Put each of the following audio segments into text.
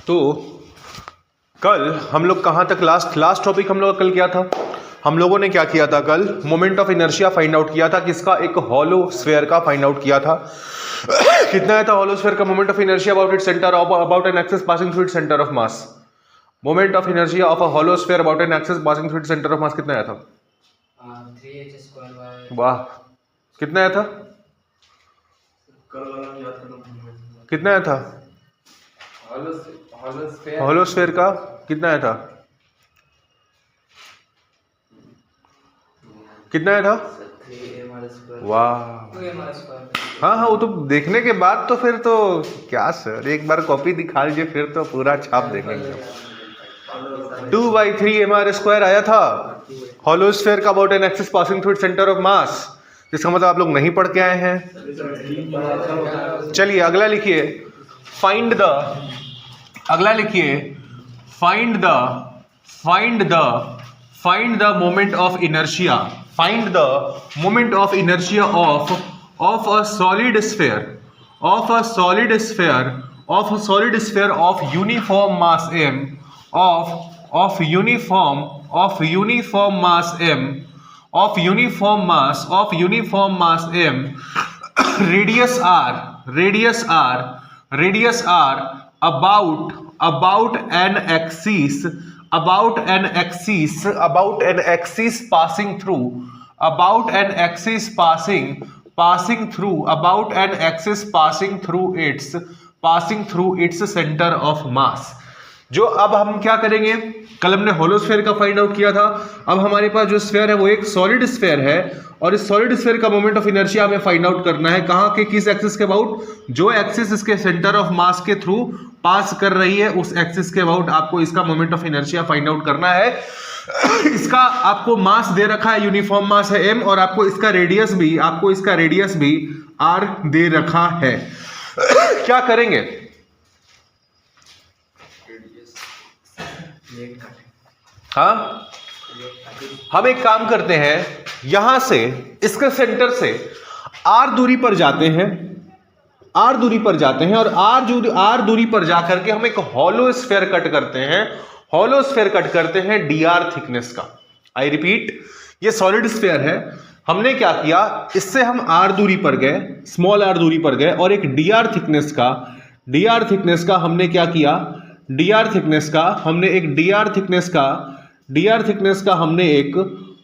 तो कल हम लोग कहाँ तक लास्ट टॉपिक हम लोग कल क्या था? हम लोगों ने क्या किया था कल? Moment of inertia find out किया था। किसका? एक हॉलो स्फीयर का फाइंड आउट किया था। कितना आया था हॉलो स्फीयर का moment of inertia about it's centre of about an axis passing through its centre of mass? Moment of inertia of a hollow sphere about an axis passing through its centre of मास कितना आया था? 3h² वाह, कितना आया था? कितना आया था हॉलो स्फीयर का? कितना आया था? कितना आया था? 3mr²। वाह, 2mr²। हाँ हाँ, वो तो देखने के बाद तो फिर तो क्या सर, एक बार कॉपी दिखा लीजिए फिर तो पूरा छाप देंगे। 2/3mr² आया था हॉलो स्फीयर का about an axis passing through its centre of मास। जिसका मतलब आप लोग नहीं पढ़ के आए हैं। चलिए अगला लिखिए, फाइंड द, अगला लिखिए find the moment of inertia, find the moment of inertia of a solid sphere of uniform mass m, of uniform mass m, radius r about an axis passing through its center of mass। जो अब हम क्या करेंगे, कल हमने होलो sphere का find out किया था। अब हमारे पास जो स्फीयर है वो एक सॉलिड स्फीयर है और इस सॉलिड स्फीयर का मोमेंट ऑफ इनर्शिया हमें फाइंड आउट करना है। कहां के, किस एक्सिस के अबाउट? जो एक्सिस इसके सेंटर ऑफ मास के थ्रू पास कर रही है उस एक्सिस के अबाउट आपको इसका moment of inertia find out करना है। इसका आपको मास दे रखा है, यूनिफॉर्म मास है m, और आपको इसका रेडियस भी r दे रखा है। क्या करेंगे? हाँ, हम एक काम करते हैं, यहां से इसके सेंटर से r दूरी पर जाते हैं, और r दूरी पर जाकर के हम एक हॉलो स्फीयर कट करते हैं dr थिकनेस का। आई रिपीट, ये सॉलिड स्फीयर है। हमने क्या किया, इससे हम r दूरी पर गए, स्मॉल r दूरी पर गए और एक dr थिकनेस का हमने क्या किया, dr थिकनेस का हमने एक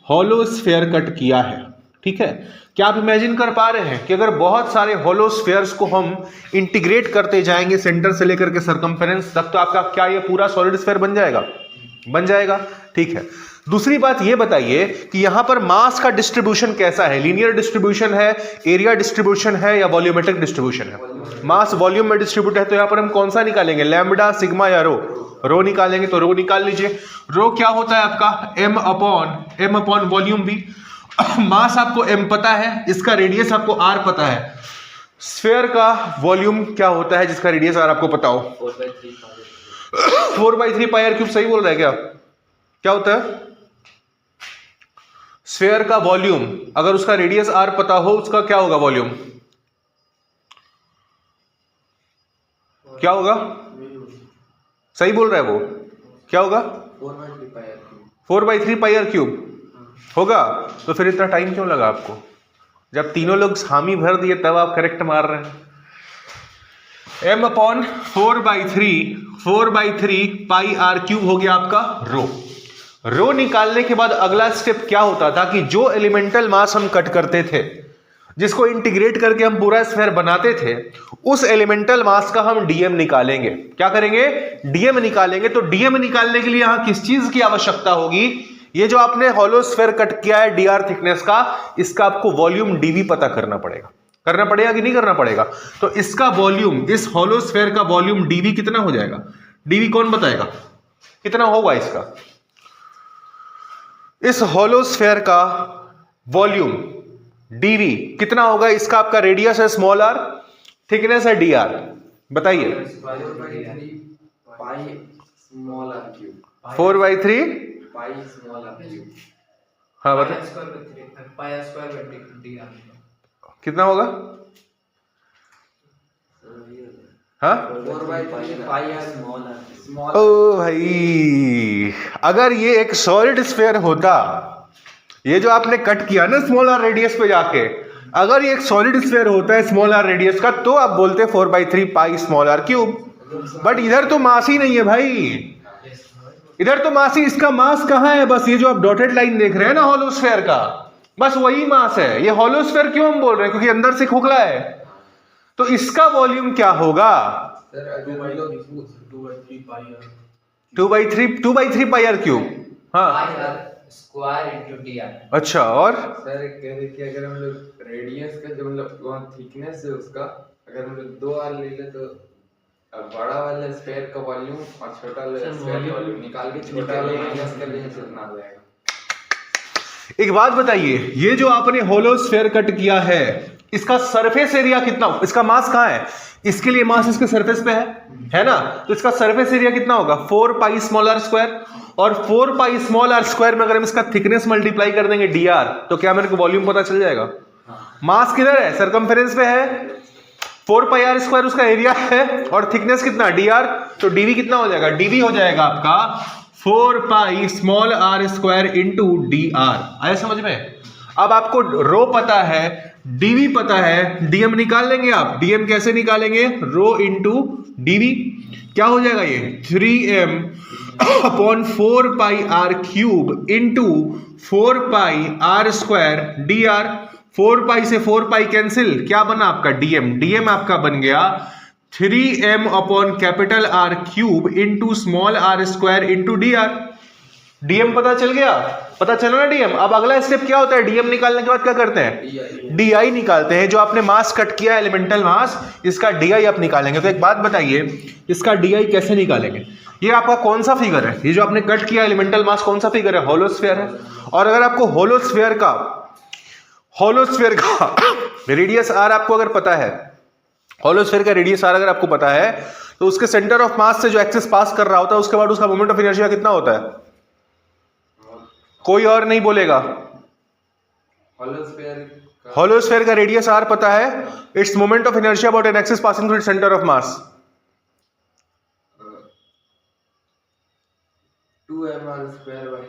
हॉलो स्फीयर कट किया है। ठीक है, क्या आप इमेजिन कर पा रहे हैं कि अगर बहुत सारे हॉलो स्फीयर्स को हम इंटीग्रेट करते जाएंगे सेंटर से लेकर के सरकमफेरेंस तक, तो आपका क्या ये पूरा सॉलिड स्फीयर बन जाएगा? ठीक है। दूसरी बात ये बताइए कि यहां पर मास का डिस्ट्रीब्यूशन कैसा है? लीनियर डिस्ट्रीब्यूशन है, एरिया डिस्ट्रीब्यूशन है या वॉल्यूमेट्रिक डिस्ट्रीब्यूशन है? मास वॉल्यूम में डिस्ट्रीब्यूट है, तो यहां पर हम कौन सा निकालेंगे, लैम्बडा, सिग्मा या रो निकालेंगे। तो रो निकाल लीजिए। रो क्या होता है आपका? m अपॉन वॉल्यूम भी। मास आपको m पता है, इसका रेडियस आपको r पता है। स्फीयर का वॉल्यूम क्या होता है जिसका रेडियस r आपको पता हो? 4/3 पाई r क्यूब। सही बोल रहा है क्या होता है? स्फीयर का वॉल्यूम, अगर उसका रेडियस r पता हो, उसका क्या होगा वॉल्यूम? क्या होगा? सही बोल रहा है वो, क्या होगा? 4/3 पाई r क्यूब होगा। तो फिर इतना टाइम क्यों लगा आपको? जब तीनों लोग हामी भर दिए तब आप करेक्ट मार रहे हैं। m अपॉन 4/3 पाई r क्यूब हो गया आपका रो निकालने के बाद अगला स्टेप क्या होता था कि जो एलिमेंटल मास हम कट करते थे, जिसको इंटीग्रेट करके हम पूरा स्फीयर बनाते थे, उस एलिमेंटल मास का हम डीएम निकालेंगे। क्या करेंगे? डीएम निकालेंगे। तो डीएम निकालने के लिए यहां किस चीज की आवश्यकता होगी? ये जो आपने हॉलो स्फीयर कट किया है dr थिकनेस का, इसका आपको वॉल्यूम डीवी पता करना पड़ेगा कि नहीं करना पड़ेगा? तो इसका वॉल्यूम, इस हॉलो स्फीयर का वॉल्यूम डीवी कितना हो जाएगा? डीवी कौन बताएगा कितना होगा इसका? इस हॉलो स्फीयर का वॉल्यूम डीवी कितना होगा? इसका आपका रेडियस है स्मॉल r, थिकनेस है dr, बताइए। 4/3 हाँ बता, कितना होगा? हाँ 4/3 पाई आर स्मॉल ओ भाई, अगर ये एक सॉलिड स्फीयर होता, ये जो आपने कट किया ना स्मॉल आर रेडियस पे जाके, अगर ये एक सॉलिड स्फीयर होता है स्मॉल आर रेडियस का, तो आप बोलते 4/3 pi small R cube. But इधर तो मास ही नहीं है भाई, इधर तो मास ही, इसका मास कहाँ है? बस ये जो आप डॉटेड लाइन देख रहे हैं ना हॉलो स्फीयर का, बस वही मास है। ये हॉलो स्फीयर क्यों हम बोल रहे हैं? क्योंकि अंदर से खोखला है। तो इसका वॉल्यूम क्या होगा? सर अगर 2/3 पाई आर क्यूब। हाँ pi are square into d r. अच्छा, और सर कह रहे कि अगर हम लोग रेडियस का जो मतलब वहाँ थिकनेस है उसका, अगर हम लोग 2 r ले ले तो बड़ा वाला स्फीयर का वॉल्यूम और छोटा वाला स्फीयर का वॉल्यूम निकाल के छोटा वाला माइनस कर देंगे तो कितना आ जाएगा? एक बात बताइए, ये जो आपने होलो स्फीयर कट किया है, इसका सरफेस एरिया कितना, इसका मास कहाँ है? इसके लिए मास इसके सरफेस पे है ना? तो इसका सरफेस एरिया कितना होगा? 4 पाई स्मॉल आर स्क्वायर। और 4 पाई स्मॉल आर स्क्वायर में अगर हम इसका थिकनेस मल्टीप्लाई कर देंगे dr, तो क्या मेरे को वॉल्यूम पता चल जाएगा? मास किधर है? सरकमफेरेंस पे है। 4 पाई आर स्क्वायर उसका एरिया है, और थिकनेस कितना? dr। तो dv कितना हो जाएगा? dv हो जाएगा आपका 4 pi small R square into dr। आया समझ में? अब आपको रो पता है, dv पता है, dm निकाल लेंगे आप। dm कैसे निकालेंगे? Rho into dv। क्या हो जाएगा ये? 3m upon 4 pi are cube into 4 pi are square dr। 4 pi से 4 पाई कैंसिल, क्या बना आपका? dm। dm आपका बन गया 3m upon capital R cube into small R square into dr। DM पता चल गया? पता चला ना डीएम? अब अगला स्टेप क्या होता है? डीएम निकालने के बाद क्या करते हैं? डीआई निकालते हैं। जो आपने मास कट किया एलिमेंटल मास, इसका डीआई आप निकालेंगे। तो एक बात बताइए, इसका डीआई कैसे निकालेंगे? ये आपका कौन सा फिगर है? ये जो आपने कट किया एलिमेंटल मास कौन सा फिगर है? होलो स्फीयर है। और अगर आपको होलो स्फीयर का रेडियस आर आपको अगर पता है, होलो स्फीयर का रेडियस आर अगर आपको पता है, तो उसके सेंटर ऑफ मास से जो एक्सिस पास कर रहा होता है, उसके बाद उसका मोमेंट ऑफ इनर्शिया कितना होता है? कोई और नहीं बोलेगा। होलो स्फीयर का रेडियस आर पता है, its moment of inertia about an axis passing through its centre of mass. 2mr²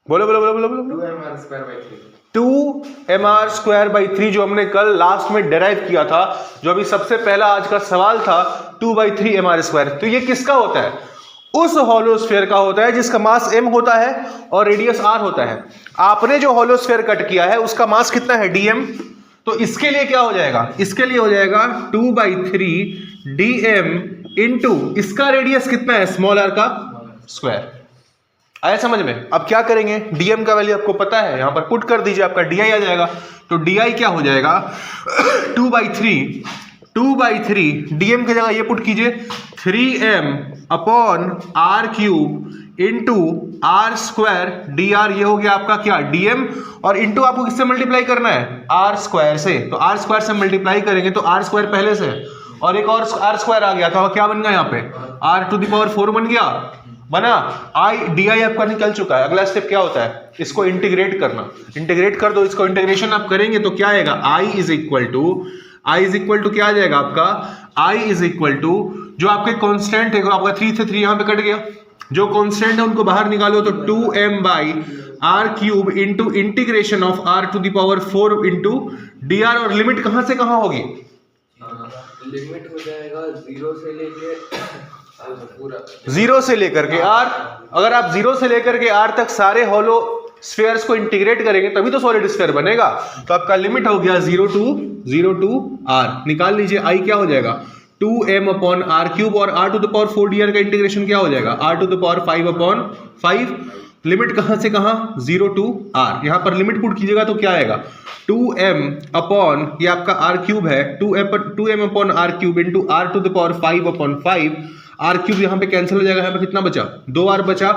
बोलो बोलो बोलो बोलो बोलो। 2mr²/3 2mr²/3 जो हमने कल लास्ट में डेराइव किया था, जो अभी सबसे पहला आज का सवाल था, 2/3 mr²। तो ये किसका होता है? उस होलो स्फीयर का होता है जिसका मास m होता है और रेडियस r होता है। आपने जो होलो स्फीयर कट किया है उसका मास कितना है? dm। तो इसके लिए क्या हो जाएगा? इसके लिए हो जाएगा 2/3 dm इंटू इसका रेडियस कितना है? स्मॉल r का स्क्वायर। आया समझ में? अब क्या करेंगे? dm का वैल्यू आपको पता है, यहां पर पुट कर दीजिए, आपका di आ जाएगा। तो di क्या हो जाएगा? 2/3 dm की जगह ये पुट कीजिए 3m upon R cube into R square dr। ये हो गया आपका क्या? dm। और इंटू आपको किससे मल्टीप्लाई करना है? आर स्क्वायर से। तो आर स्क्वायर से मल्टीप्लाई करेंगे तो आर स्क्वायर पहले से, और एक और आर स्क्वायर आ गया, तो क्या बन गया यहाँ पे? r⁴ बन गया, बना। डी आई आपका निकल चुका है। अगला स्टेप क्या होता है? इसको इंटीग्रेट करना। इंटीग्रेट कर दो इसको। इंटीग्रेशन आप करेंगे तो क्या आएगा? आई इज इक्वल टू क्या आ जाएगा आपका? आई इज इक्वल टू जो आपके कांस्टेंट है, आपका 3 से 3 यहां पे कट गया, जो कांस्टेंट है उनको बाहर निकालो, तो 2m/r³ into integration of r⁴ into dr। और लिमिट कहां से कहां होगी? लिमिट हो जाएगा 0 से लेके पूरा 0 से लेकर के r। अगर आप 0 से लेकर के r तक सारे होलो स्फीयर्स को इंटीग्रेट करेंगे तभी तो सॉलिड स्फीयर बनेगा। तो आपका लिमिट हो गया 0 to r। निकाल लीजिए, i क्या हो जाएगा? 2m/r³ और r⁴ dr का इंटीग्रेशन क्या हो जाएगा? r⁵/5। लिमिट कहां से कहां? 0 to r। यहां पर लिमिट पुट कीजिएगा तो क्या आएगा? 2m अपॉन ये आपका r³ है, 2m/r³ इंटू r⁵/5। r³ यहां पे कैंसिल हो जाएगा, यहां पे कितना बचा? 2r बचा।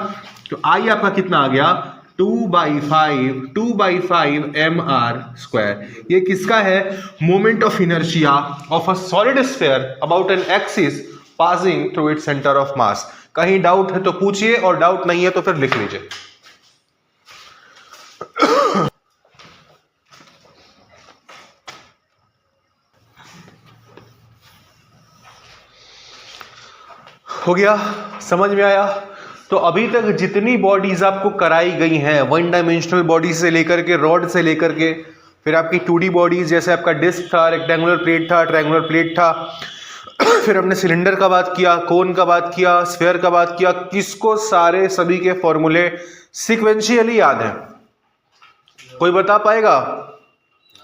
तो i आपका कितना आ गया? 2/5 mr²। ये किसका है? Moment of inertia of a solid sphere about an axis passing through its centre of मास। कहीं डाउट है तो पूछिए, और डाउट नहीं है तो फिर लिख लीजिए। हो गया, समझ में आया? तो अभी तक जितनी बॉडीज आपको कराई गई हैं, वन डायमेंशनल बॉडी से लेकर के, रॉड से लेकर के, फिर आपकी 2D बॉडीज, जैसे आपका डिस्क था, रेक्टेंगुलर प्लेट था, ट्रायंगुलर प्लेट था, फिर हमने सिलेंडर का बात किया, कोन का बात किया, स्फीयर का बात किया, किसको सारे सभी के फॉर्मूले सीक्वेंशियली याद हैं? कोई बता पाएगा?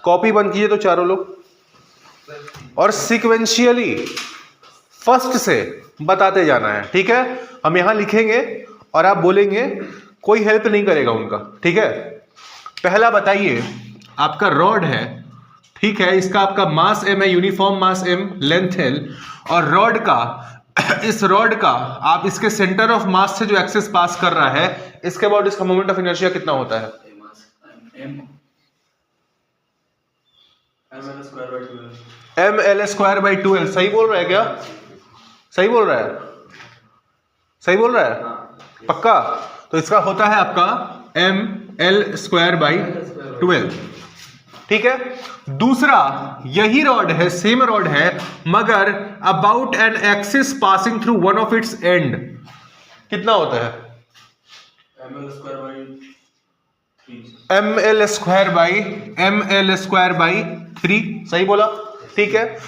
कॉपी बंद कीजिए तो चारों लोग, और सीक्वेंशियली फर्स्ट से बताते जाना है, ठीक है? हम यहां लिखेंगे और आप बोलेंगे, कोई हेल्प नहीं करेगा उनका, ठीक है? पहला बताइए, आपका रॉड है, ठीक है, इसका आपका मास m है, uniform mass m, length l, और रॉड का इस रॉड का आप इसके सेंटर ऑफ मास से जो एक्सेस पास कर रहा है, इसके अबाउट इसका मोमेंट ऑफ इनर्शिया कितना होता है? mL²/2l। सही बोल रहा है क्या? सही बोल रहा है? सही बोल रहा है? पक्का? तो इसका होता है आपका mL²/2l, ठीक है? दूसरा, यही रॉड है, सेम रॉड है, मगर about an axis passing through one of its and, कितना होता है? mL²/3। सही बोला, ठीक है?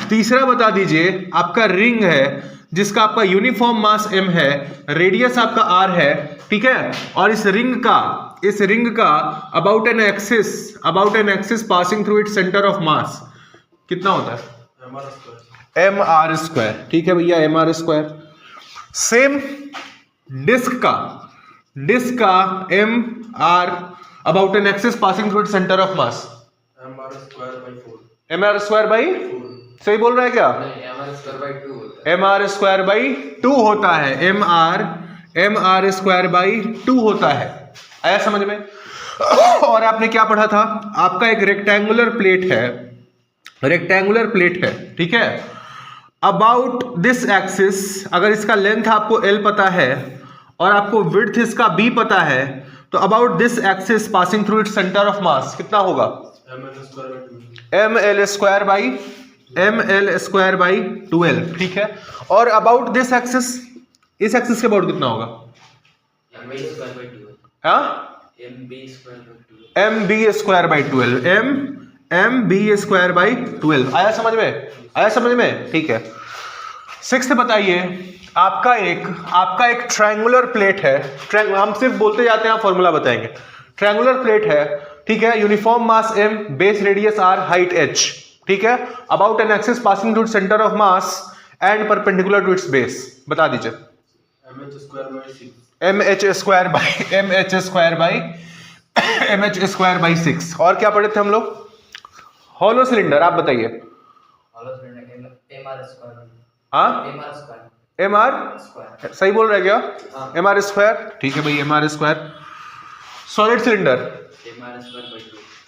तीसरा बता दीजिए, आपका रिंग है जिसका आपका यूनिफॉर्म मास m है, रेडियस आपका r है, ठीक है? और इस रिंग का about an axis passing through its centre of मास कितना होता है? mr², ठीक है भैया, mr²। सेम डिस्क का mr about an axis passing through its centre of mass mr²/4। सही बोल रहा है क्या? mr²/2 होता है, mr²/2 होता है। आया समझ में? और आपने क्या पढ़ा था? आपका एक रेक्टेंगुलर प्लेट है, ठीक है? अबाउट दिस एक्सिस, अगर इसका लेंथ आपको l पता है और आपको विड्थ इसका b पता है, तो about this axis passing through its centre of मास कितना होगा? mL²/2l, ठीक है? और अबाउट दिस एक्सिस, इस एक्सिस के अबाउट कितना होगा? हाँ, mB²/12। आया समझ में? ठीक है। सिक्स्थ बताइए, आपका एक ट्रायंगुलर प्लेट है, हम सिर्फ बोलते जाते हैं, फॉर्मूला बताएंगे। ट्रायंगुलर प्लेट है, ठीक है? Uniform mass m, base radius r, height h, ठीक है? About an axis passing through centre of mass and perpendicular to its base. बता दीजिए। mH²/6। और क्या पढ़े थे हम लोग? Hollow cylinder. आप बताइए। हाँ, mr सही बोल रहे क्या? mr², ठीक है भाई, mr²। सॉलिड सिलेंडर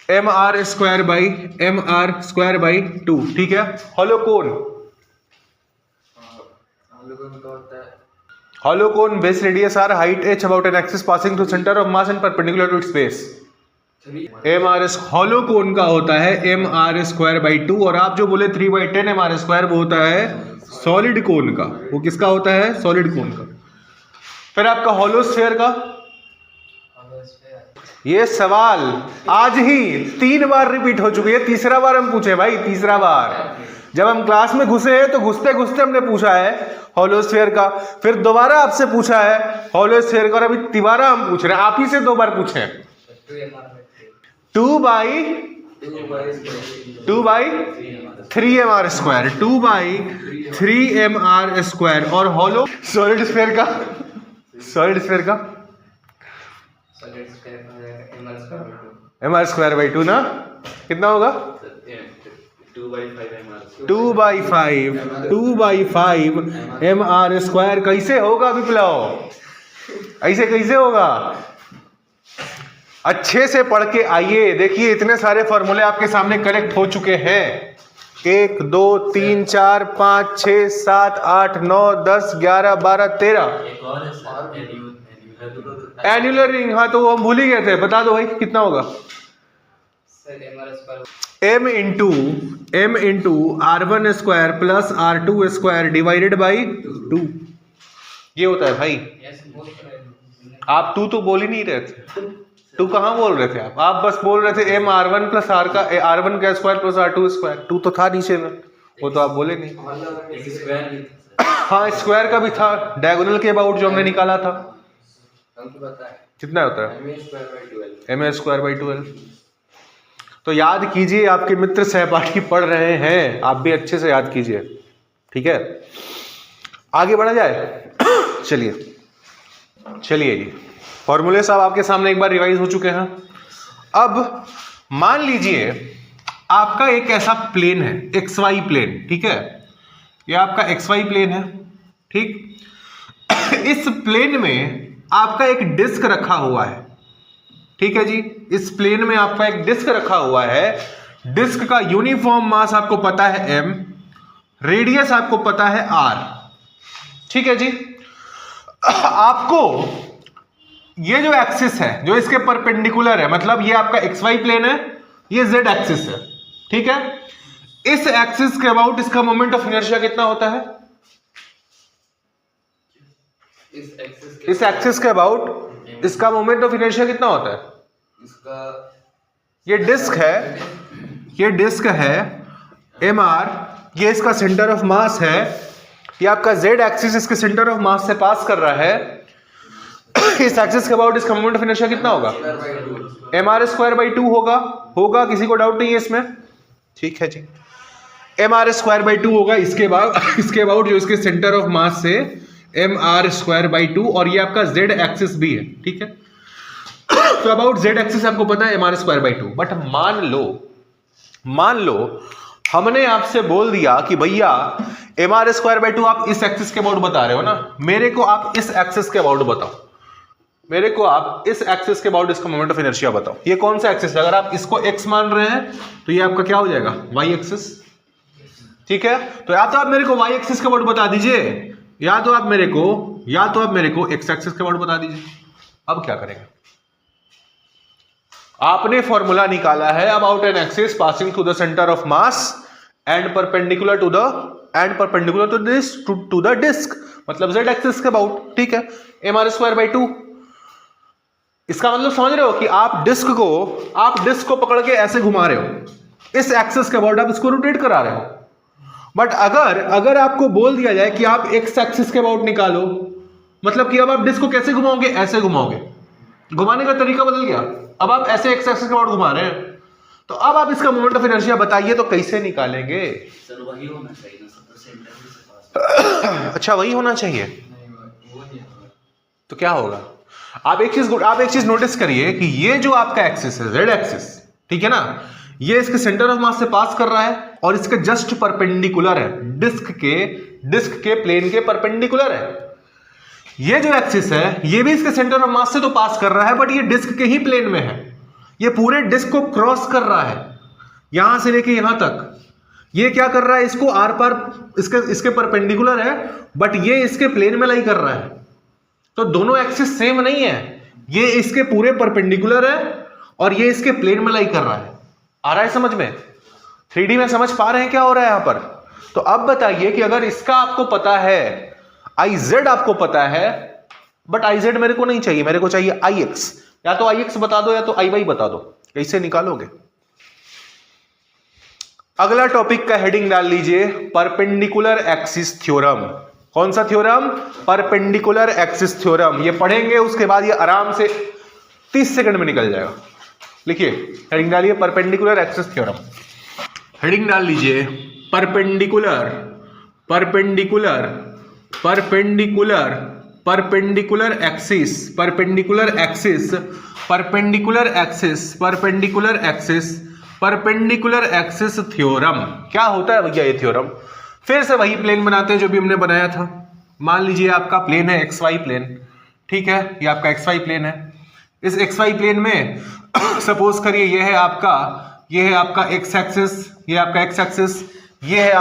mr²/2, ठीक है? Hollow cone base radius r, height h, about an axis passing through centre of mass and perpendicular to its base. Hollow cone का होता है mr²/2, और आप जो बोले 3/10 mr², वो होता है सॉलिड कोन का। वो किसका होता है? सॉलिड कोन का। फिर आपका हॉलोस्फेयर का, ये सवाल आज ही 3 बार रिपीट हो चुकी है, तीसरा बार हम पूछे भाई, तीसरा बार। जब हम क्लास में घुसे हैं तो घुसते हमने पूछा है हॉलोस्फेयर का, फिर दोबारा आपसे पूछा है हॉलोस्फेयर का, और अभी तिबारा हम पूछ रहे हैं, आप ही से 2 बार पूछे हैं। 2/3mr², और हॉलो सॉलिड स्फीयर का mr²/2 ना, कितना होगा? 2/5 mr²। कैसे होगा विप्लव? ऐसे कैसे होगा? अच्छे से पढ़ के आइए। देखिए, इतने सारे फॉर्मूले आपके सामने कलेक्ट हो चुके हैं। 1 2 3 4 5 6 7 8 9 10 11 12 13। एन्युलर रिंग, हाँ तो वो हम भूल ही गए थे। बता दो भाई कितना होगा? Sir MR square m into r1 square plus r2 square divided by 2, ये होता है भाई। यस बोल रहे हैं आप तू तो बोल ही नहीं रहे थे, तू कहाँ बोल रहे थे आप बस बोल रहे थे m r1 प्लस r1 का square plus r2 square, to तो था नीचे में, वो तो आप बोले नहीं। एक स्क्वायर भी था हाँ स्क्वायर का भी था, डायगोनल के अबाउट जो हमने निकाला था हमको पता है कितना होता है m² m² बाई 12। तो याद कीजिए, आपके मित्र सहपाठी पढ़ रहे हैं, आप भी अच्छे से याद कीजिए, ठीक है। आगे बढ़ा जाए चलिए जी, फॉर्मूले साहब आपके सामने एक बार रिवाइज हो चुके हैं। अब मान लीजिए आपका एक ऐसा प्लेन है XY प्लेन, ठीक है, ये आपका XY प्लेन है, ठीक। इस प्लेन में आपका एक डिस्क रखा हुआ है, ठीक है जी, इस प्लेन में आपका एक डिस्क रखा हुआ है। डिस्क का यूनिफॉर्म मास आपको पता है m, रेडियस आपको पता है r, ठीक है जी। आपको ये जो एक्सिस है जो इसके परपेंडिकुलर है, मतलब ये आपका XY प्लेन है, ये Z एक्सिस है, ठीक है। इस एक्सिस के अबाउट इसका मोमेंट ऑफ इनर्शिया कितना होता है? इस एक्सिस के अबाउट इसका मोमेंट ऑफ इनर्शिया कितना होता है? इसका ये डिस्क है mr, ये इसका सेंटर ऑफ मास है, ये आपका Z एक्सिस इसके सेंटर ऑफ मास से पास कर रहा है। इस एक्सिस के अबाउट इसका मोमेंट ऑफ इनर्शिया कितना होगा? mr²/2 होगा, किसी को डाउट नहीं है इसमें, ठीक है जी। mr²/2 होगा, इसके अबाउट जो इसके सेंटर ऑफ मास से mr²/2, और ये आपका Z एक्सिस भी है, ठीक है। तो अबाउट Z एक्सिस आपको पता है mr²/2, बट मान लो हमने आपसे बोल दिया कि भैया mr²/2 आप इस एक्सिस के अबाउट बता रहे हो ना, मेरे को आप इस एक्सिस के अबाउट बताओ, मेरे को आप इस एक्सिस के अबाउट इसका मोमेंट ऑफ इनर्शिया बताओ। ये कौन सा एक्सिस है? अगर आप इसको x मान रहे हैं तो ये आपका क्या हो जाएगा? y एक्सिस, ठीक है। तो या तो आप मेरे को y एक्सिस के अबाउट बता दीजिए, या तो आप मेरे को x एक्सिस के अबाउट बता दीजिए। अब क्या करेंगे? आपने फॉर्मूला निकाला है about an axis passing through the centre of mass and perpendicular to the disc, मतलब Z एक्सिस के अबाउट, ठीक है, mr²/2। इसका मतलब समझ रहे हो कि आप डिस्क को पकड़ के ऐसे घुमा रहे हो, इस एक्सिस के अबाउट आप इसको रोटेट करा रहे हो। बट अगर आपको बोल दिया जाए कि आप x एक्सिस के अबाउट निकालो, मतलब कि अब आप डिस्क को कैसे घुमाओगे? ऐसे घुमाओगे, घुमाने का तरीका बदल गया, अब आप ऐसे x एक्सिस के अबाउट घुमा रहे हैं। तो अब आप इसका मोमेंट ऑफ इनर्शिया बताइए, तो कैसे निकालेंगे? सर वही होना चाहिए ना, सब सेंटर से पास। अच्छा वही होना चाहिए, वो नहीं होगा। तो क्या होगा? आप एक चीज नोटिस करिए कि ये जो आपका एक्सिस है Z एक्सिस, ठीक है ना, ये इसके सेंटर ऑफ मास से पास कर रहा है और इसके जस्ट परपेंडिकुलर है, डिस्क के प्लेन के परपेंडिकुलर है। ये जो एक्सिस है ये भी इसके सेंटर ऑफ मास से तो पास कर रहा है, बट ये डिस्क के ही प्लेन में है, ये पूरे डिस्क को क्रॉस कर रहा है, यहां से लेके यहां तक। ये क्या कर रहा है? इसको आर पार इसके परपेंडिकुलर है, बट ये इसके प्लेन में लाई कर रहा है। तो दोनों एक्सिस सेम नहीं है, ये इसके पूरे परपेंडिकुलर है और ये इसके प्लेन में लाई कर रहा है। आ रहा है समझ में? 3D में समझ पा रहे हैं क्या हो रहा है यहां पर? तो अब बताइए कि अगर इसका आपको पता है, IZ आपको पता है, बट IZ मेरे को नहीं चाहिए, मेरे को चाहिए IX। या तो IX बता दो या तो IY बता दो, कैसे निकालोगे? अगला टॉपिक का हेडिंग डाल लीजिए, परपेंडिकुलर एक्सिस थ्योरम। कौन सा थ्योरम? Perpendicular axis theorem. ये पढ़ेंगे, उसके बाद ये आराम से 30 सेकंड में निकल जाएगा। लिखिए, हेडिंग डालिए परपेंडिकुलर एक्सिस थ्योरम। हेडिंग डाल लीजिए परपेंडिकुलर एक्सिस थ्योरम। क्या होता है भैया ये थ्योरम? फिर से वही प्लेन बनाते हैं जो भी हमने बनाया था। मान लीजिए आपका प्लेन है XY प्लेन, ठीक है, ये आपका XY प्लेन है। इस XY प्लेन में सपोज करिए ये है आपका X एक्सिस, ये आपका X एक्सिस, ये है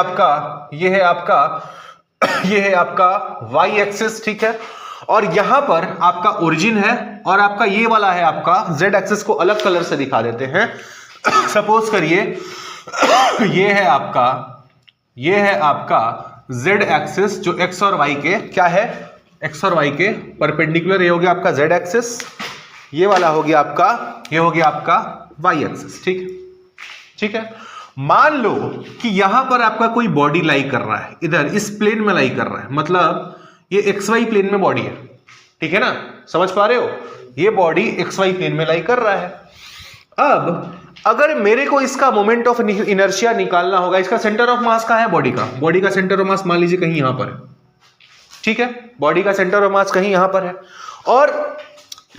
आपका Y एक्सिस, ठीक है। और यहां पर आपका ओरिजिन है और आपका ये वाला है आपका Z एक्सिस को अलग कलर से दिखा देते हैं। सपोज करिए ये है आपका z एक्सिस जो x और y के क्या है, x और y के परपेंडिकुलर। ये हो गया आपका z एक्सिस, ये वाला हो गया आपका y एक्सिस। ठीक है। मान लो कि यहां पर आपका कोई बॉडी लाई कर रहा है, इधर इस प्लेन में लाई कर रहा है, मतलब ये XY प्लेन में बॉडी है, ठीक है ना, समझ पा रहे हो, ये बॉडी XY प्लेन में लाई कर रहा है। अब अगर मेरे को इसका मोमेंट ऑफ इनर्शिया निकालना होगा, इसका सेंटर ऑफ मास कहां है, बॉडी का सेंटर ऑफ मास मान लीजिए कहीं यहां पर है, ठीक है, बॉडी का सेंटर ऑफ मास कहीं यहां पर है, और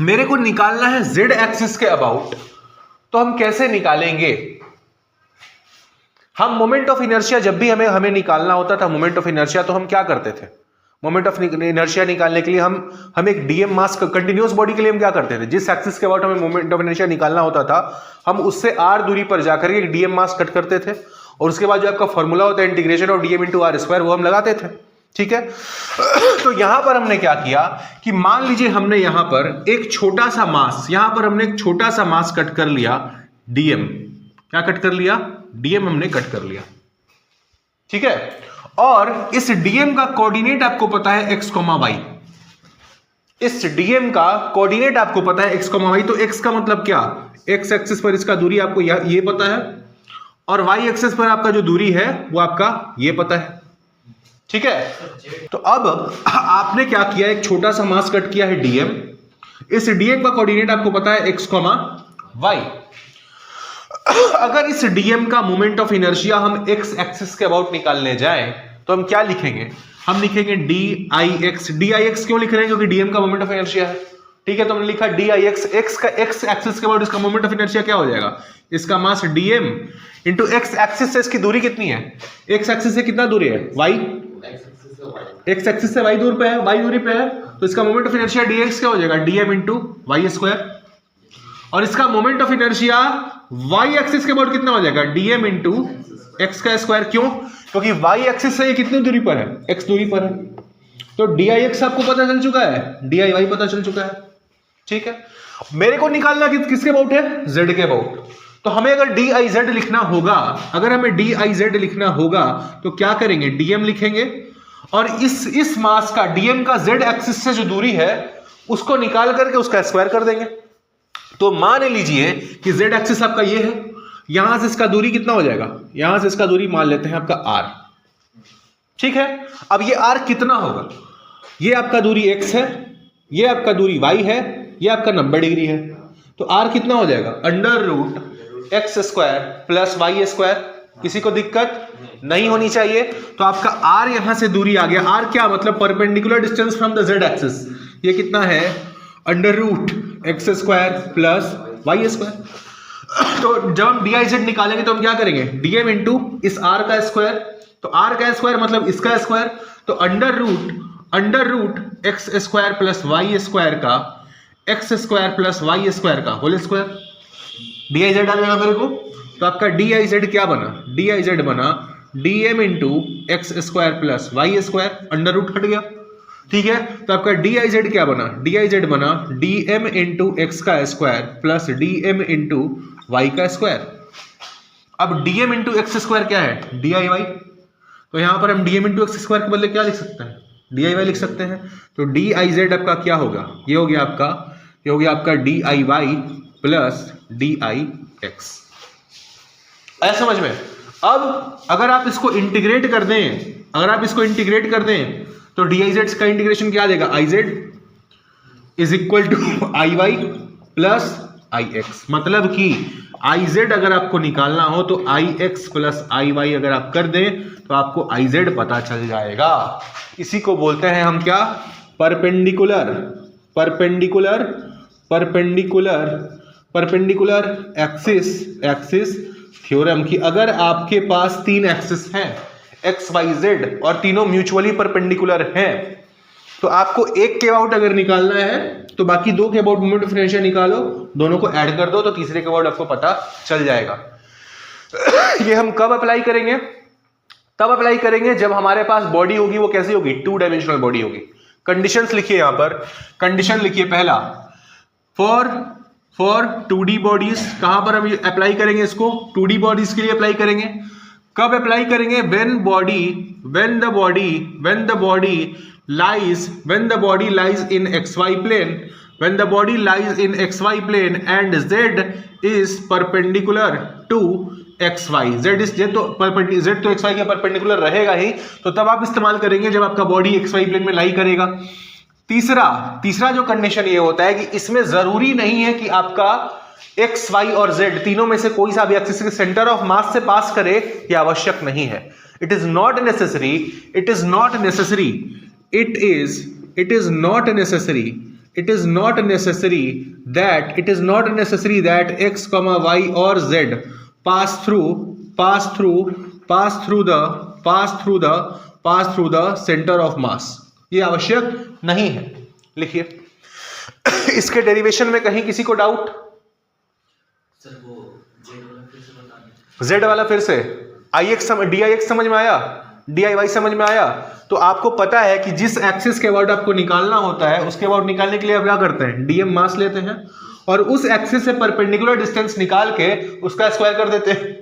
मेरे को निकालना है z एक्सिस के अबाउट। तो हम कैसे निकालेंगे? हम मोमेंट ऑफ इनर्शिया जब भी हमें निकालना होता था मोमेंट ऑफ इनर्शिया, तो हम क्या करते थे, मोमेंट ऑफ इनर्शिया निकालने के लिए हम एक डीएम मास कंटिन्यूअस बॉडी के लिए हम क्या करते थे, जिस एक्सिस के अबाउट हमें मोमेंट ऑफ इनर्शिया निकालना होता था, हम उससे r दूरी पर जाकर के एक डीएम मास कट करते थे, और उसके बाद जो आपका फॉर्मूला होता है integration of DM into R square, वो हम लगाते थे, ठीक है। तो यहां पर हमने क्या किया कि मान लीजिए हमने यहां पर एक छोटा सा मास कट कर लिया, डीएम, क्या कट कर लिया, डीएम हमने कट कर लिया, ठीक है। और इस डीएम का कोऑर्डिनेट आपको पता है x, y, इस डीएम का कोऑर्डिनेट आपको पता है x, y, तो x का मतलब क्या, x एक्सिस पर इसका दूरी आपको ये पता है, और y एक्सिस पर आपका जो दूरी है वो आपका ये पता है, ठीक है। तो अब आपने क्या किया, एक छोटा सा मास कट किया है डीएम, इस डीएम का कोऑर्डिनेट आपको पता है x, y। अगर इस डीएम का मोमेंट ऑफ इनर्शिया हम x एक्सिस के अबाउट निकालने जाएं तो हम क्या लिखेंगे, हम लिखेंगे dix। dix क्यों लिख रहे हैं, क्योंकि डीएम का मोमेंट ऑफ इनर्शिया है, ठीक है। तो हमने लिखा dix, x एक्सिस के अबाउट इसका मोमेंट ऑफ इनर्शिया क्या हो जाएगा, इसका मास dm इंटू x एक्सिस से इसकी दूरी कितनी है, x एक्सिस से कितना दूरी है, y, x एक्सिस से y दूर पे है, y दूरी पे है, तो इसका मोमेंट ऑफ इनर्शिया dx क्या हो जाएगा, dm इंटू वाई स्क्वायर, और इसका moment of inertia y axis के अबाउट कितना हो जाएगा, dm इंटू एक्स का स्क्वायर। क्यों, क्योंकि y एक्सिस से ये कितनी दूरी पर है, x दूरी पर है, तो dix आपको पता चल चुका है, dy पता चल चुका है, ठीक है। मेरे को निकालना किसके अबाउट है, z के अबाउट। तो हमें अगर diz लिखना होगा, तो क्या करेंगे, dm लिखेंगे, और इस मास का dm का z एक्सिस से जो दूरी है उसको निकाल करके उसका स्क्वायर कर देंगे। तो मान लीजिए कि z एक्सिस आपका ये है, यहां से इसका दूरी कितना हो जाएगा, यहां से इसका दूरी मान लेते हैं आपका r, ठीक है। अब ये r कितना होगा, ये आपका दूरी x है, ये आपका दूरी y है, ये आपका 90 डिग्री है, तो r कितना हो जाएगा, under root x square plus Y square. किसी को दिक्कत नहीं होनी चाहिए। तो आपका r यहां से दूरी आ गया, r क्या मतलब perpendicular distance from the z axis, ये कितना है, under root x square plus Y square. तो जब हम dz निकालेंगे तो हम क्या करेंगे, dm इंटू इस r का स्क्वायर, तो r का स्क्वायर मतलब इसका स्क्वायर, तो under root x square plus Y square का x square plus Y square का होल स्क्वायर, dz आ जाएगा मेरे को। तो आपका dz क्या बना, dz बना dm into X square plus Y square, under root हट गया, ठीक है। तो आपका dz क्या बना, dz बना dm इंटू एक्स का square plus dm into Y का स्क्वायर। अब dm इंटू एक्स स्क्वायर क्या है, diy, तो यहां पर हम dm इंटू एक्स स्क्वायर के बदले क्या लिख सकते हैं, diy लिख सकते हैं। तो diz आपका क्या होगा, ये हो गया आपका diy प्लस dix। आया समझ में। अब अगर आप इसको इंटीग्रेट कर दें, तो diz का इंटीग्रेशन क्या देगा, iz is equal to iy plus ix। मतलब कि iz अगर आपको निकालना हो तो ix प्लस iy अगर आप कर दें तो आपको iz पता चल जाएगा। इसी को बोलते हैं हम क्या, परपेंडिकुलर एक्सिस थ्योरम की। अगर आपके पास 3 एक्सिस हैं x y z और तीनों म्यूचुअली परपेंडिकुलर हैं, तो आपको एक के अबाउट अगर निकालना है तो बाकी 2 के अबाउट मोमेंट ऑफ इनर्शिया निकालो, दोनों को ऐड कर दो तो तीसरे के अबाउट आपको पता चल जाएगा। ये हम कब अप्लाई करेंगे, तब अप्लाई करेंगे जब हमारे पास बॉडी होगी, वो कैसी होगी, 2 डायमेंशनल बॉडी होगी। कंडीशंस लिखिए, यहां पर कंडीशन लिखिए, पहला, फॉर फॉर 2D बॉडीज। कहां पर हम अप्लाई करेंगे इसको? 2D बॉडीज के लिए अप्लाई करेंगे। कब अप्लाई करेंगे? when the body lies in xy plane, when the body lies in xy plane and z is perpendicular to xy, z तो xy के परपेंडिकुलर रहेगा ही, तो तब आप इस्तेमाल करेंगे जब आपका बॉडी xy प्लेन में लाई करेगा। तीसरा जो कंडीशन ये होता है कि इसमें जरूरी नहीं है कि आपका एक्स वाई और जेड तीनों में से कोई सा भी एक्सिस के सेंटर ऑफ मास से पास करे, यह आवश्यक नहीं है। It is not necessary that x comma y और z pass through the centre of mass, ये आवश्यक नहीं है। लिखिए इसके डेरिवेशन में कहीं किसी को डाउट? सर वो जेड वाला फिर से बता दें। जेड वाला फिर से डी आई एक्स समझ में आया, डी आई वाई समझ में आया। तो आपको पता है कि जिस एक्सिस के अबाउट आपको निकालना होता है उसके अबाउट निकालने के लिए आप क्या करते हैं? डीएम मास लेते हैं और उस एक्सिस से परपेंडिकुलर डिस्टेंस निकाल के उसका स्क्वायर कर देते हैं।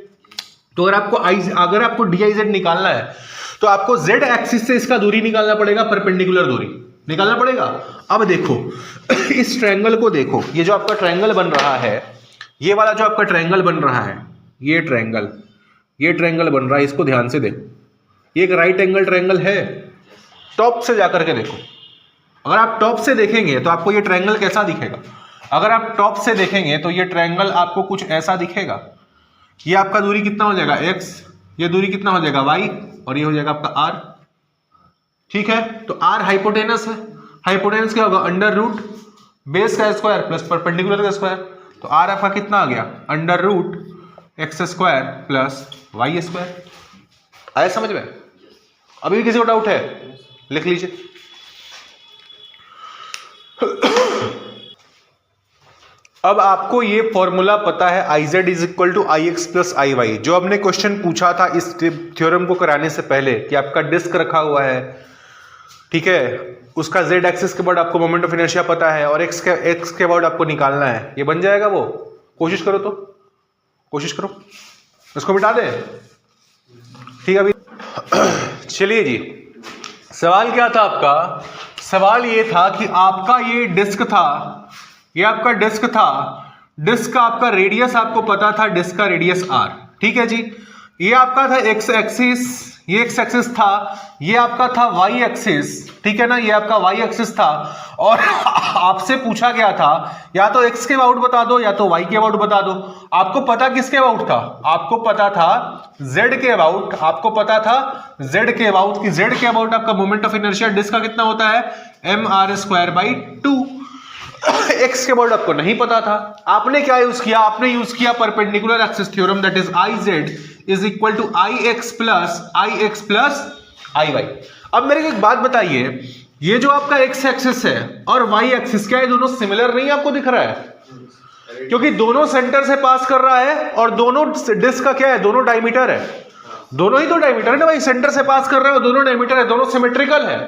तो अगर आपको डी आई जेड निकालना है तो आपको जेड एक्सिस से इसका दूरी निकालना पड़ेगा, परपेंडिकुलर दूरी निकालना पड़ेगा। अब देखो इस ट्रायंगल को देखो, ये जो आपका ट्रायंगल बन रहा है, ये वाला जो आपका ट्रायंगल बन रहा है, ये ट्रायंगल बन रहा है, इसको ध्यान से देखो। ये एक राइट एंगल ट्रायंगल है। टॉप से जाकर के देखो, अगर आप टॉप से देखेंगे तो आपको ये ट्रायंगल कैसा दिखेगा? अगर आप टॉप से देखेंगे तो ये ट्रायंगल आपको कुछ ऐसा दिखेगा। ये आपका दूरी कितना हो जाएगा? x, ये दूरी कितना हो जाएगा? y, और ये हो जाएगा आपका r। ठीक है, तो r हाइपोटेनस है। हाइपोटेनस क्या होगा? अंडर रूट बेस का स्क्वायर प्लस परपेंडिकुलर का स्क्वायर। तो r आपका कितना आ गया? Under root x square plus Y square. आया समझ में? अभी भी किसी को डाउट है? लिख लीजिए। अब आपको ये फॉर्मूला पता है I Z is equal to I X plus I Y, जो हमने क्वेश्चन पूछा था इस थ्योरम को कराने से पहले कि आपका डिस्क रखा हुआ है, ठीक है, उसका जेड एक्सिस के बाद आपको मोमेंट ऑफ इनर्शिया पता है और एक्स के बाद आपको निकालना है। ये बन जाएगा वो? कोशिश करो, तो कोशिश करो, इसको मिटा दे। ठीक है, अभी चलिए जी, सवाल क्या था आपका? सवाल ये था कि आपका ये डिस्क था, ये आपका डिस्क था, डिस्क का आपका रेडियस आपको पता था, डिस्क का रेडियस r, ठीक है जी। ये आपका था एक्स एक्सिस, ये एक्स एक्सिस था, ये आपका था वाई एक्सिस, ठीक है ना, ये आपका वाई एक्सिस था। और आपसे पूछा गया था या तो एक्स के अबाउट बता दो या तो वाई के अबाउट बता दो। आपको पता किसके अबाउट था? आपको पता था जेड के अबाउट, आपको पता था जेड के अबाउट कि जेड के अबाउट आपका मोमेंट ऑफ इनर्शिया डिस्क का कितना होता है? mr²/2। एक्स के अबाउट आपको नहीं पता था। आपने क्या यूज किया? आपने यूज किया perpendicular axis theorem, that is I Z is equal to I X plus I Y. अब मेरे को एक बात बताइए, ये जो आपका एक्स एक्सिस है और वाई एक्सिस, क्या ये दोनों सिमिलर नहीं आपको दिख रहा है? क्योंकि दोनों सेंटर से पास कर रहा है और दोनों डिस्क का क्या है? दोनों डायमीटर है। दोनों ही तो डायमीटर है ना भाई, सेंटर से पास कर रहा है और दोनों डायमीटर है, दोनों सिमेट्रिकल है।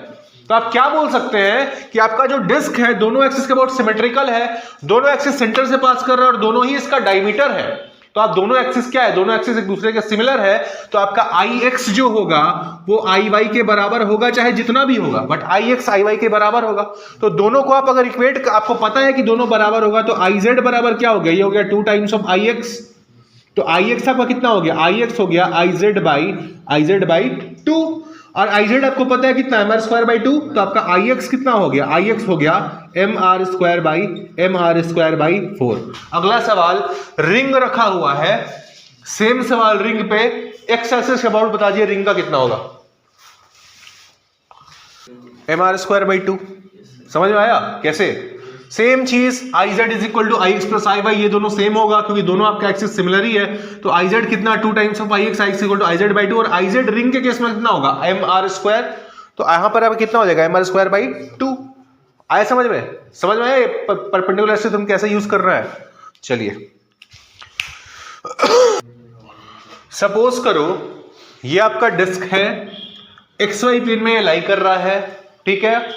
तो आप क्या बोल सकते हैं कि आपका जो डिस्क है दोनों एक्सिस के अबाउट सिमेट्रिकल है, दोनों एक्सिस सेंटर से पास कर रहा है और दोनों ही इसका डायमीटर है। तो आप दोनों एक्सिस क्या है? दोनों एक्सिस एक दूसरे के सिमिलर है। तो आपका आई एक्स जो होगा वो आई वाई के बराबर होगा, चाहे जितना भी होगा, but I X I Y के बराबर होगा। तो दोनों को आप अगर इक्वेट, आपको पता है कि दोनों बराबर होगा, तो आई जेड बराबर क्या हो गया? ये हो गया 2 टाइम्स ऑफ आई एक्स। तो आई एक्स आपका कितना हो गया? आई एक्स हो गया आई जेड बाई 2, और आई जेड आपको पता है कितना? mr²/2। तो आपका आई एक्स कितना हो गया? आई एक्स हो गया mr²/4। अगला सवाल, रिंग रखा हुआ है, सेम सवाल रिंग पे, एक्स एक्सिस के अबाउट बता दिए रिंग का कितना होगा? mr²/2। समझ में आया? कैसे? सेम चीज, I Z is equal to I X plus I Y, ये दोनों सेम होगा क्योंकि दोनों आपका एक्सिस सिमिलर ही है। तो आई जेड कितना? 2 times of I X equal to I Z by 2, और आई जेड रिंग के केस में कितना होगा? mr²। तो यहां पर अब कितना हो जाएगा? mr²/2। आया समझ में? समझ में आया परपेंडिकुलर से तुम कैसे यूज कर रहा है? चलिए, सपोज करो ये आपका डिस्क है, XY प्लेन में लाई कर रहा है, ठीक है,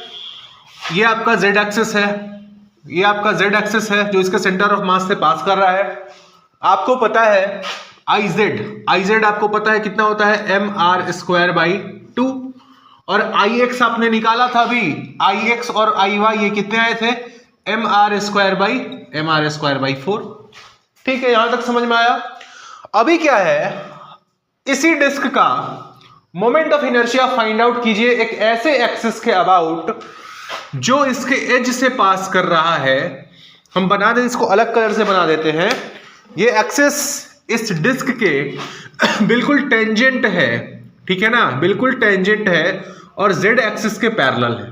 ये आपका जेड एक्सिस है, ये आपका z एक्सिस है जो इसके सेंटर ऑफ मास से पास कर रहा है। आपको पता है iz आपको पता है कितना होता है mr²/2 और ix आपने निकाला था अभी, ix और iy ये कितने आए थे mr²/4। ठीक है, यहां तक समझ में आया। अभी क्या है, इसी डिस्क का moment of inertia find out कीजिए एक ऐसे एक्सिस के अबाउट जो इसके एज से पास कर रहा है। हम बना दें, इसको अलग कलर से बना देते हैं। ये एक्सिस इस डिस्क के बिल्कुल टेंजेंट है, ठीक है ना, बिल्कुल टेंजेंट है और z एक्सिस के पैरेलल है।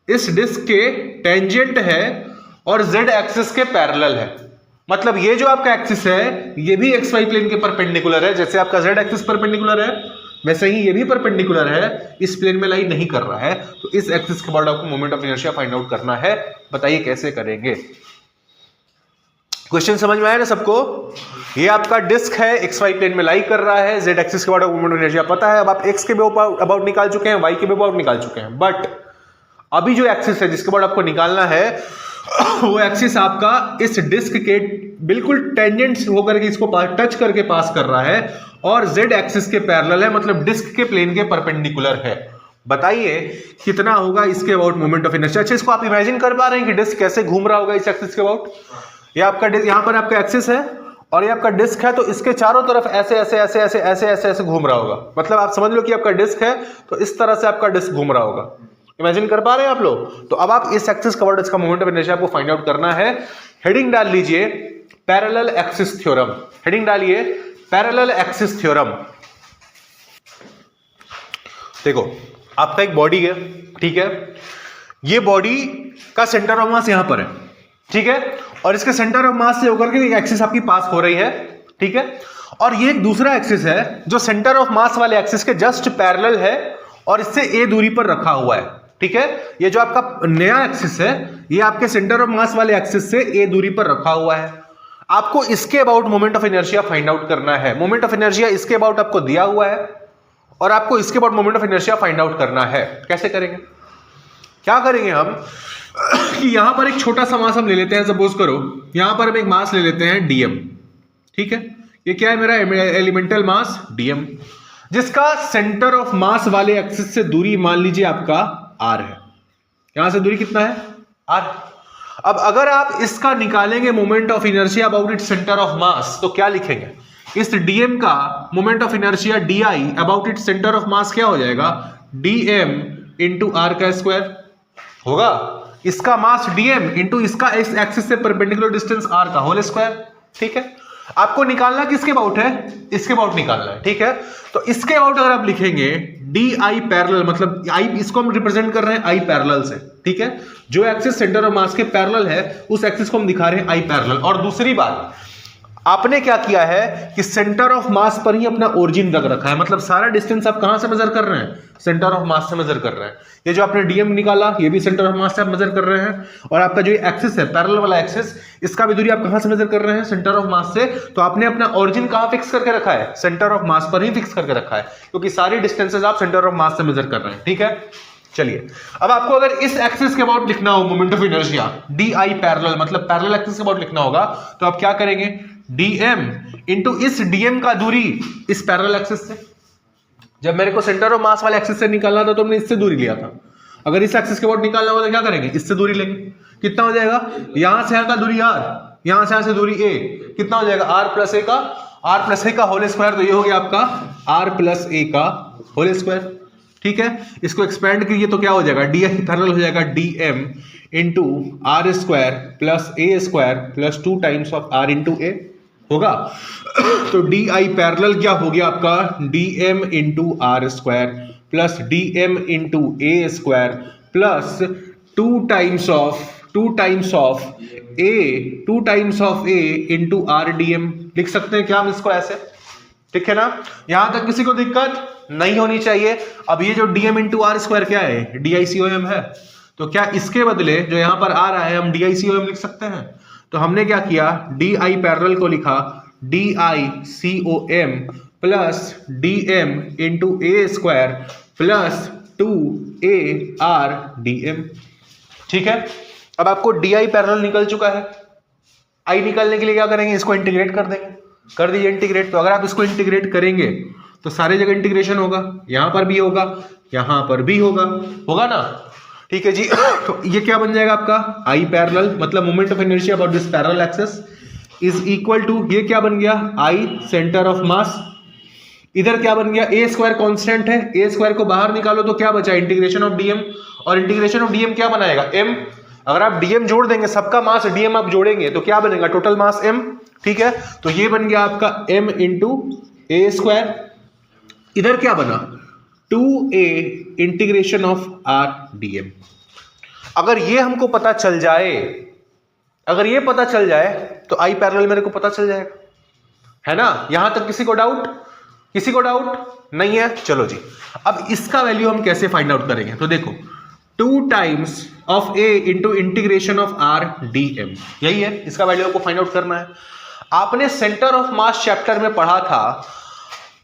इस डिस्क के टेंजेंट है और z एक्सिस के पैरेलल है। मतलब ये जो आपका एक्सिस है ये भी xy प्लेन के परपेंडिकुलर है। जैसे आपका z एक्सिस परपेंडिकुलर है वैसे ही ये भी परपेंडिकुलर है, इस प्लेन में लाई नहीं कर रहा है। तो इस एक्सिस के बाद आपको moment of inertia find out करना है। बताइए कैसे करेंगे। क्वेश्चन समझ में आया ना सबको। ये आपका डिस्क है, xy प्लेन में लाई कर रहा है, z एक्सिस के बाद मोमेंट ऑफ इनर्शिया पता है। अब आप x के अबाउट निकाल चुके हैं, y के अबाउट निकाल चुके हैं, बट अभी जो एक्सिस है जिसके बाद आपको निकालना है वो एक्सिस आपका इस डिस्क के बिल्कुल टेंजेंट होकर के इसको टच करके पास कर रहा है और z एक्सिस के पैरेलल है, मतलब डिस्क के प्लेन के परपेंडिकुलर है। बताइए कितना होगा इसके अबाउट मोमेंट ऑफ इनर्शिया। अच्छा, इसको आप इमेजिन कर पा रहे हैं कि डिस्क कैसे घूम रहा होगा इस एक्सिस के अबाउट। ये आपका यहां पर आपका एक्सिस है और ये आपका डिस्क है, तो इसके चारों तरफ ऐसे ऐसे ऐसे ऐसे ऐसे ऐसे ऐसे घूम रहा होगा। मतलब आप समझ लो कि आपका डिस्क है तो इस तरह से आपका डिस्क घूम रहा होगा। इमेजिन कर पा रहे हैं आप लोग। तो अब आप इस एक्सिस के अबाउट इसका मोमेंट ऑफ इनर्शिया आपको फाइंड आउट करना है। हेडिंग डाल लीजिए पैरेलल एक्सिस थ्योरम। हेडिंग डालिए पैरेलल एक्सिस थ्योरम। देखो आपका एक बॉडी है, ठीक है, ये बॉडी का सेंटर ऑफ मास यहां पर है, ठीक है, और इसके सेंटर ऑफ मास से होकर के एक एक्सिस आपकी पास हो रही है, ठीक है, और ये एक दूसरा एक्सिस है जो सेंटर ऑफ मास वाले एक्सिस के जस्ट पैरेलल है और इससे a दूरी पर रखा हुआ है, ठीक है। ये जो आपका नया एक्सिस है ये आपके सेंटर ऑफ मास वाले एक्सिस से a दूरी पर रखा हुआ है। आपको इसके about moment of inertia find out करना है। मोमेंट ऑफ इनर्शिया इसके अबाउट आपको दिया हुआ है और आपको इसके about moment of inertia find out करना है। कैसे करेंगे, क्या करेंगे हम कि यहां पर एक छोटा सा मास हम ले लेते हैं। सपोज करो यहां पर हम एक मास ले लेते हैं dm, ठीक है, ये क्या है मेरा एलिमेंटल मास dm, जिसका सेंटर ऑफ मास वाले एक्सिस से दूरी मान लीजिए आपका r है। यहां से दूरी कितना है r। अब अगर आप इसका निकालेंगे moment of inertia about it's centre of मास तो क्या लिखेंगे, इस dm का moment of inertia di about it's centre of मास क्या हो जाएगा dm इंटू r का स्क्वायर होगा। इसका मास dm इंटू इसका इस एक्सिस से परपेंडिकुलर डिस्टेंस r का होल स्क्वायर, ठीक है। आपको निकालना किसके अबाउट है, इसके अबाउट निकालना है, ठीक है। तो इसके अबाउट अगर आप लिखेंगे di पैरेलल, मतलब i इसको हम रिप्रेजेंट कर रहे हैं i पैरेलल से, ठीक है, जो एक्सिस सेंटर ऑफ मास के पैरेलल है उस एक्सिस को हम दिखा रहे हैं i पैरेलल। और दूसरी बात आपने क्या किया है कि सेंटर ऑफ मास पर ही अपना ओरिजिन रख रखा है, मतलब सारा डिस्टेंस आप कहां से मेजर कर रहे हैं, सेंटर ऑफ मास से मेजर कर रहे हैं। ये जो आपने dm निकाला ये भी सेंटर ऑफ मास से आप मेजर कर रहे हैं और आपका जो एक्सिस है पैरेलल वाला एक्सिस, इसका भी दूरी आप कहां से मेजर कर रहे हैं, सेंटर ऑफ मास से। तो आपने अपना ओरिजिन कहां फिक्स करके रखा है, सेंटर ऑफ मास पर ही फिक्स करके रखा है, क्योंकि सारी डिस्टेंसेज आप सेंटर ऑफ मास से मेजर कर रहे हैं, ठीक है। चलिए अब आपको अगर इस एक्सिस के अबाउट लिखना हो moment of inertia di parallel, मतलब पैरेलल एक्सिस के अबाउट लिखना होगा, तो आप क्या करेंगे dm इंटू इस dm का दूरी इस पैरेलल एक्सिस से। जब मेरे को सेंटर ऑफ मास वाले एक्सिस से निकालना था तो हमने इससे दूरी लिया था। अगर इस एक्सिस के अबाउट निकालना होगा तो क्या करेंगे, इससे दूरी लेंगे। कितना हो जाएगा, यहां से यहां का दूरी r, यहां से यहां से दूरी a, कितना हो जाएगा r प्लस a का होल स्क्वायर। तो ये हो गया आपका r प्लस a का होल स्क्वायर, ठीक है। इसको एक्सपेंड कीजिए तो क्या हो जाएगा di पैरेलल हो जाएगा dm into r square plus a square plus 2 times of r into a होगा। तो di पैरेलल क्या हो गया आपका dm into r square plus dm into a square plus 2 times of a into r dm। लिख सकते हैं क्या हम इसको ऐसे, ठीक है ना। यहां तक किसी को दिक्कत नहीं होनी चाहिए। अब ये जो dm इंटू r स्क्वायर क्या है, DICOM है, तो क्या इसके बदले जो यहां पर आ रहा है हम DICOM लिख सकते हैं। तो हमने क्या किया, di पैरेलल को लिखा DICOM plus dm into a square plus 2ar dm, ठीक है। अब आपको डी आई पैरेलल निकल चुका है, आई निकालने के लिए क्या करेंगे, इसको इंटीग्रेट कर देंगे, कर दीजिए इंटीग्रेट। तो अगर आप इसको इंटीग्रेट करेंगे तो सारे जगह इंटीग्रेशन होगा, यहां पर भी होगा, यहां पर भी होगा, होगा ना, ठीक है जी। तो ये क्या बन जाएगा आपका आई पैरेलल, मतलब moment of inertia about this parallel axis is equal to, ये क्या बन गया, आई सेंटर ऑफ मास, इधर क्या बन गया, ए स्क्वायर कांस्टेंट है, ए स्क्वायर को बाहर निकालो तो क्या बचा, इंटीग्रेशन ऑफ डीएम, और इंटीग्रेशन ऑफ डीएम क्या बनाएगा, एम। अगर आप डीएम जोड़ देंगे, सबका मास डीएम आप जोड़ेंगे तो क्या बनेगा, टोटल मास एम, ठीक है। तो ये बन गया आपका एम इंटू ए स्क्वायर, इधर क्या बना 2a integration of R DM. अगर ये हमको पता चल जाए, अगर ये पता चल जाए तो आई पैरेलल मेरे को पता चल जाएगा, है ना। यहां तक किसी को डाउट, किसी को डाउट नहीं है, चलो जी। अब इसका वैल्यू हम कैसे फाइंड आउट करेंगे, तो देखो 2 times of a into integration of R D M, यही है इसका वैल्यू आपको फाइंड आउट करना है। आपने सेंटर ऑफ मास चैप्टर में पढ़ा था,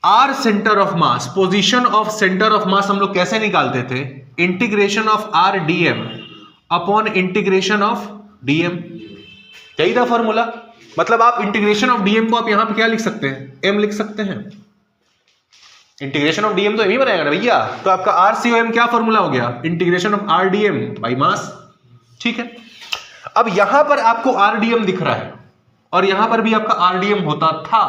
R centre of mass, position of centre of mass हम लोग कैसे निकालते थे, integration of R D M upon integration of DM, यही था फॉर्मूला। मतलब आप इंटीग्रेशन ऑफ डीएम को आप यहां पे क्या लिख सकते हैं, एम लिख सकते हैं, इंटीग्रेशन ऑफ डीएम तो एम ही बनाएगा ना भैया। तो आपका आर सी ओ एम क्या फॉर्मूला हो गया, integration of R DM by mass, ठीक है। अब यहां पर आपको आर डीएम दिख रहा है और यहां पर भी आपका आर डीएम होता था,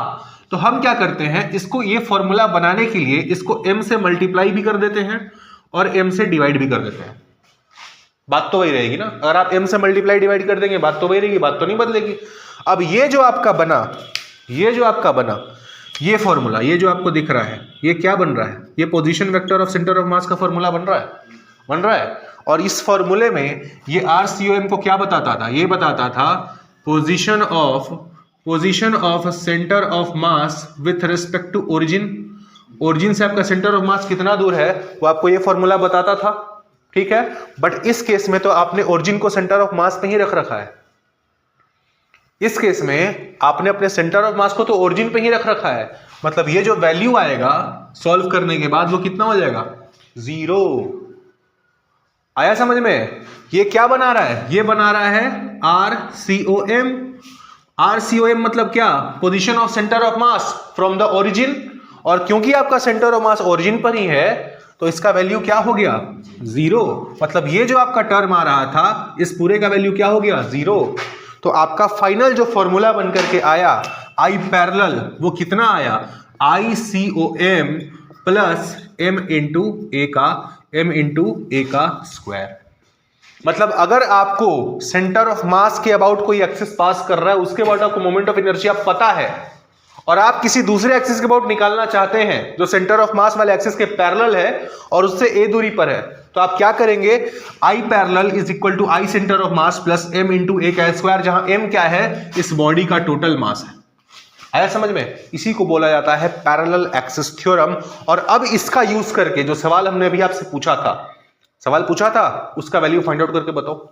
तो हम क्या करते हैं, इसको ये फॉर्मूला बनाने के लिए इसको m से मल्टीप्लाई भी कर देते हैं और m से डिवाइड भी कर देते हैं। बात तो वही रहेगी ना, अगर आप m से मल्टीप्लाई डिवाइड कर देंगे बात तो वही रहेगी, बात तो नहीं बदलेगी। अब ये जो आपका बना, ये जो आपका बना ये फॉर्मूला, ये जो आपको दिख रहा है, ये क्या बन रहा है, ये position vector of centre of मास का फॉर्मूला बन रहा है, बन रहा है। और इस फॉर्मूले में ये RCOM को क्या बताता था, ये बताता था position of centre of mass with respect to origin. Origin से आपका सेंटर ऑफ मास कितना दूर है वो आपको ये फॉर्मूला बताता था, ठीक है। बट इस केस में तो आपने ओरिजिन को सेंटर ऑफ मास पे ही रख रखा है, इस केस में आपने अपने सेंटर ऑफ मास को तो ओरिजिन पे ही रख रखा है। मतलब ये जो वैल्यू आएगा सॉल्व करने के बाद वो कितना हो जाएगा, 0। आया समझ में। ये क्या बना रहा है, ये बना रहा है RCOM। RCOM मतलब क्या, position of centre of mass from the origin, और क्योंकि आपका सेंटर ऑफ मास ओरिजिन पर ही है तो इसका वैल्यू क्या हो गया, 0। मतलब ये जो आपका टर्म आ रहा था इस पूरे का वैल्यू क्या हो गया, 0। तो आपका फाइनल जो फॉर्मूला बनकर के आया आई पैरेलल, वो कितना आया, ICOM plus m into a का स्क्वायर। मतलब अगर आपको सेंटर ऑफ मास के अबाउट कोई एक्सिस पास कर रहा है, उसके अबाउट आपको मोमेंट ऑफ इनर्शिया पता है, और आप किसी दूसरे एक्सिस के अबाउट निकालना चाहते हैं जो सेंटर ऑफ मास वाले एक्सिस के पैरेलल है और उससे a दूरी पर है, तो आप क्या करेंगे, I parallel is equal to I centre of mass plus m into a का स्क्वायर, जहां m क्या है, इस बॉडी का टोटल मास है। आया समझ में। इसी को बोला जाता है पैरेलल एक्सिस थ्योरम। और अब इसका यूज करके जो सवाल हमने अभी आपसे पूछा था, सवाल पूछा था, उसका वैल्यू फाइंड आउट करके बताओ।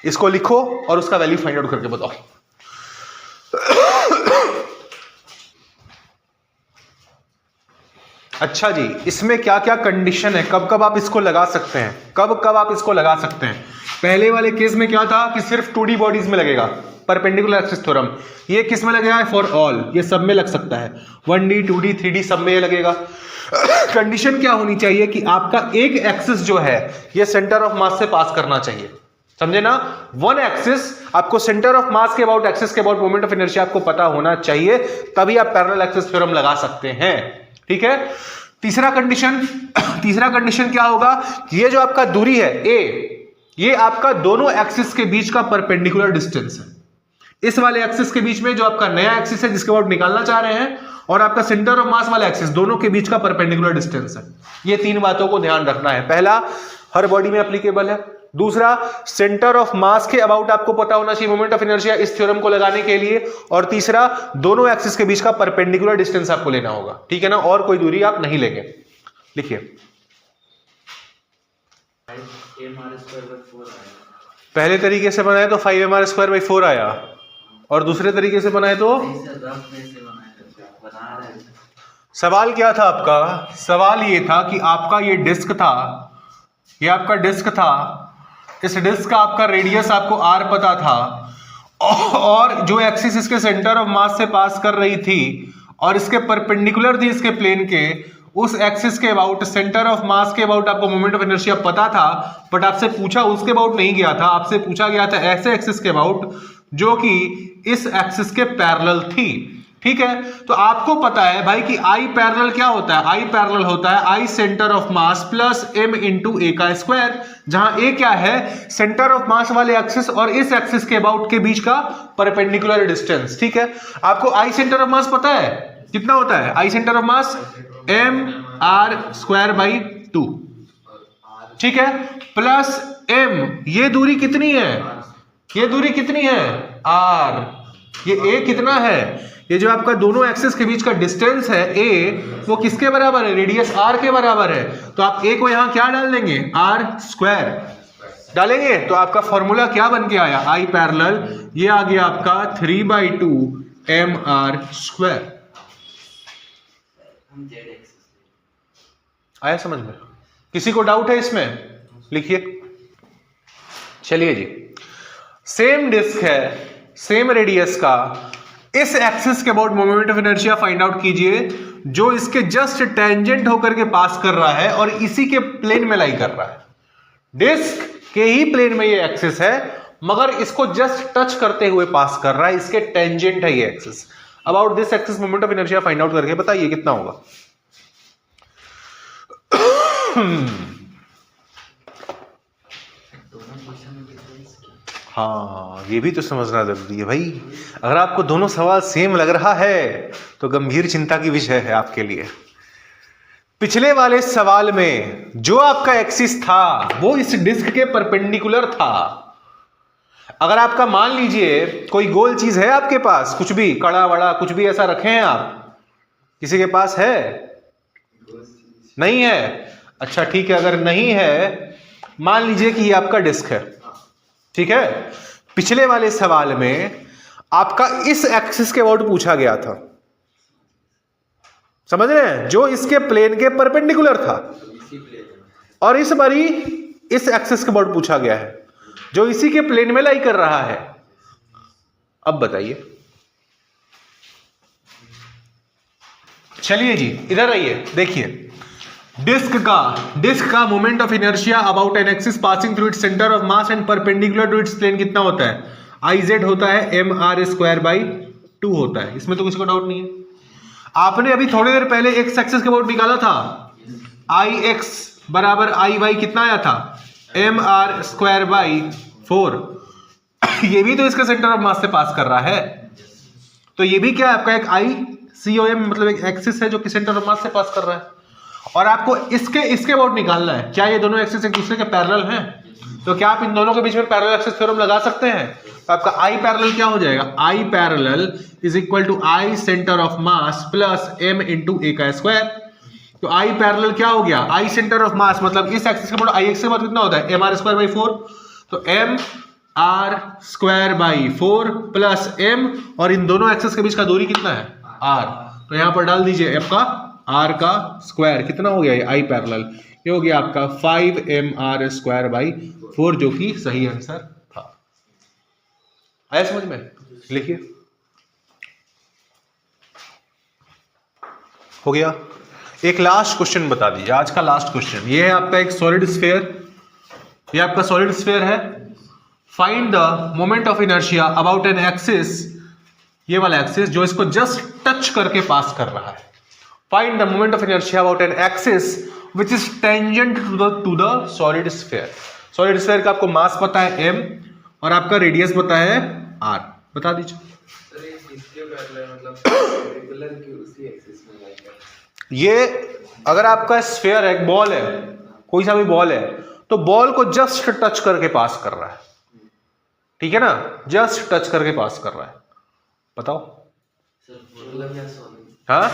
इसको लिखो और उसका वैल्यू फाइंड आउट करके बताओ। अच्छा जी, इसमें क्या क्या कंडीशन है, कब कब आप इसको लगा सकते हैं, कब कब आप इसको लगा सकते हैं। पहले वाले केस में क्या था कि सिर्फ 2D बॉडीज में लगेगा परपेंडिकुलर एक्सिस थ्योरम। ये किस में लगेगा, फॉर ऑल, ये सब में लग सकता है, 1D 2D 3D सब में ये लगेगा। कंडीशन क्या होनी चाहिए कि आपका एक एक्सिस जो है ये सेंटर ऑफ मास से पास करना चाहिए, समझे ना। वन एक्सिस आपको सेंटर ऑफ मास के अबाउट, एक्सिस के अबाउट मोमेंट ऑफ इनर्शिया आपको पता होना चाहिए, तभी आप पैरेलल एक्सिस थ्योरम लगा सकते हैं, ठीक है। तीसरा कंडीशन क्या होगा कि ये जो आपका दूरी है a, ये आपका दोनों एक्सिस के बीच का परपेंडिकुलर डिस्टेंस है। इस वाले एक्सिस के बीच में जो आपका नया एक्सिस है जिसके अबाउट निकालना चाह रहे हैं, और आपका सेंटर ऑफ मास वाला एक्सिस, दोनों के बीच का परपेंडिकुलर डिस्टेंस है। ये तीन बातों को ध्यान रखना है। पहला, हर बॉडी में एप्लीकेबल है। दूसरा, सेंटर ऑफ मास के अबाउट आपको पता होना चाहिए मोमेंट ऑफ इनर्शिया इस थ्योरम को लगाने के लिए। और तीसरा, दोनों एक्सिस के बीच का परपेंडिकुलर डिस्टेंस आपको लेना होगा, ठीक है ना, और कोई दूरी आप नहीं लेंगे। लिखिए, पहले तरीके से बनाए तो 5mr²/4 आया, और दूसरे तरीके से बनाए तो सवाल क्या था आपका, सवाल ये था कि आपका ये डिस्क था, ये आपका डिस्क था, इस डिस्क का आपका रेडियस आपको r पता था, और जो एक्सिस इसके सेंटर ऑफ मास से पास कर रही थी और इसके परपेंडिकुलर थी इसके प्लेन के, उस एक्सिस के अबाउट, सेंटर ऑफ मास के अबाउट आपको मोमेंट ऑफ इनर्शिया पता था, बट आपसे पूछा उसके अबाउट नहीं गया था, आपसे पूछा गया था ऐसे एक्सिस के अबाउट जो कि इस एक्सिस के पैरेलल थी। ठीक है, तो आपको पता है भाई कि आई पैरेलल क्या होता है, आई पैरेलल होता है I centre of mass plus m into a का स्क्वायर, जहां ए क्या है, सेंटर ऑफ मास वाले एक्सिस और इस एक्सिस के अबाउट के बीच का परपेंडिकुलर डिस्टेंस। ठीक है, आपको आई सेंटर ऑफ मास पता है कितना होता है, I centre of mass m r square by 2, ठीक है, प्लस m, ये दूरी कितनी है, ये दूरी कितनी है r, ये a कितना है, ये जो आपका दोनों एक्सिस के बीच का डिस्टेंस है a, वो किसके बराबर है, रेडियस r के बराबर है। तो आप a को यहां क्या डाल देंगे, r स्क्वायर डालेंगे, तो आपका फॉर्मूला क्या बन के आया, I पैरेलल, ये आ गया आपका 3/2 mr स्क्वायर। हम z एक्सिस आया समझ में? किसी को डाउट है इसमें, लिखिए। चलिए जी, सेम डिस्क है, सेम रेडियस का, इस एक्सिस के about moment of inertia find out कीजिए जो इसके जस्ट टेंजेंट होकर के पास कर रहा है और इसी के प्लेन में लाई कर रहा है। डिस्क के ही प्लेन में ये एक्सिस है, मगर इसको जस्ट टच करते हुए पास कर रहा है, इसके टेंजेंट है ये axis. About this axis moment of inertia find out करके बताइए कितना होगा। दोनों क्वेश्चन में डिफरेंस क्या? हाँ, ये भी तो समझना जरूरी है भाई। अगर आपको दोनों सवाल सेम लग रहा है तो गंभीर चिंता की विषय है आपके लिए। पिछले वाले सवाल में जो आपका एक्सिस था वो इस डिस्क के परपेंडिकुलर था। अगर आपका मान लीजिए कोई गोल चीज है आपके पास, कुछ भी कड़ा वड़ा कुछ भी ऐसा रखे हैं आप, किसी के पास है, नहीं है, अच्छा ठीक है, अगर नहीं है मान लीजिए कि ये आपका डिस्क है, ठीक है। पिछले वाले सवाल में आपका इस एक्सिस के अबाउट पूछा गया था, समझ रहे हैं, जो इसके प्लेन के परपेंडिकुलर था, और इस बारी इस एक्सिस के अबाउट पूछा गया है जो इसी के प्लेन में लाई कर रहा है। अब बताइए, चलिए जी इधर आइए, देखिए डिस्क का moment of inertia about an axis passing through its centre of mass and perpendicular to its plane कितना होता है, Iz होता है mr स्क्वायर बाई 2 होता है। इसमें तो किसी को डाउट नहीं है। आपने अभी थोड़ी देर पहले एक्स एक्सिस के अबाउट निकाला था, Ix बराबर Iy कितना आया था, mr स्क्वायर बाई 4। ये भी तो इसका सेंटर ऑफ मास से पास कर रहा है, तो ये भी क्या है आपका एक ICOM, मतलब एक एक्सिस है जो कि सेंटर ऑफ मास से पास कर रहा है। और आपको इसके अबाउट निकालना है, क्या ये दोनों एक्सिस एक दूसरे के पैरेलल हैं, तो क्या आप इन दोनों के बीच में पैरेलल एक्सिस थ्योरम लगा सकते हैं। तो आपका I पैरेलल क्या हो जाएगा, I parallel is equal to I centre of mass plus m into a का स्क्वायर। तो I पैरेलल क्या हो गया, I सेंटर ऑफ मास मतलब इस एक्सिस के अबाउट Ix के बाद कितना होता है, mr स्क्वायर बाई 4, तो mr square by 4 plus m, और इन दोनों एक्सिस के बीच का दूरी कितना है, r। तो यहां पर डाल दीजिए आपका r का स्क्वायर कितना हो गया, I पैरेलल ये हो गया आपका 5mr स्क्वायर बाई 4, जो कि सही आंसर था। आया समझ में, लिखिए। हो गया। एक लास्ट क्वेश्चन बता दीजिए, आज का लास्ट क्वेश्चन ये है आपका एक सॉलिड स्फीयर, ये आपका सॉलिड स्फीयर है। Find the moment of inertia about an axis, ये वाला एक्सिस जो इसको जस्ट टच करके पास कर रहा है। Find the moment of inertia about an axis which is tangent to the solid sphere. Solid sphere का आपको मास पता है m और आपका रेडियस पता है r, बता दीजिए। सर ये किसके पैरेलल, मतलब रेगुलर की उसी एक्सिस में लाई कर, ये अगर आपका स्फीयर है, एक बॉल है, कोई सा भी बॉल है, तो बॉल को जस्ट टच करके पास कर रहा है, ठीक है ना, जस्ट टच करके पास कर रहा है। बताओ सर फॉलो या सॉलिड, हाँ,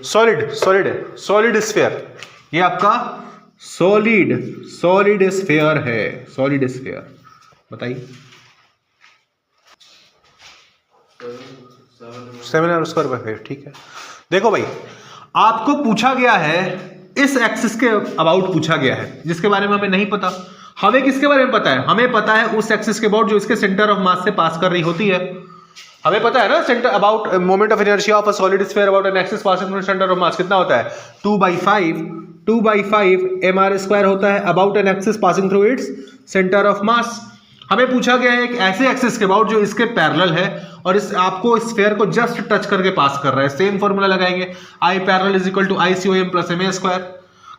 सॉलिड है, सॉलिड स्फीयर, ये आपका सॉलिड स्फीयर है, सॉलिड स्फीयर। बताइए 7r स्क्वायर बाई 5, ठीक है। देखो भाई, आपको पूछा गया है इस एक्सिस के अबाउट पूछा गया है जिसके बारे में हमें नहीं पता। हमें किसके बारे में पता है? हमें पता है उस एक्सिस के अबाउट जो इसके सेंटर ऑफ मास से पास कर रही होती है। हमें पता है ना centre about moment of inertia of a solid sphere about an axis passing through centre of मास कितना होता है? 2/5 mr² होता है about an axis passing through its centre of मास। हमें पूछा गया है एक ऐसे एक्सिस के अबाउट जो इसके पैरेलल है और इस आपको स्फीयर को जस्ट टच करके पास कर रहा है। सेम फॉर्मूला लगाएंगे, I parallel is equal to ICOM plus ma²।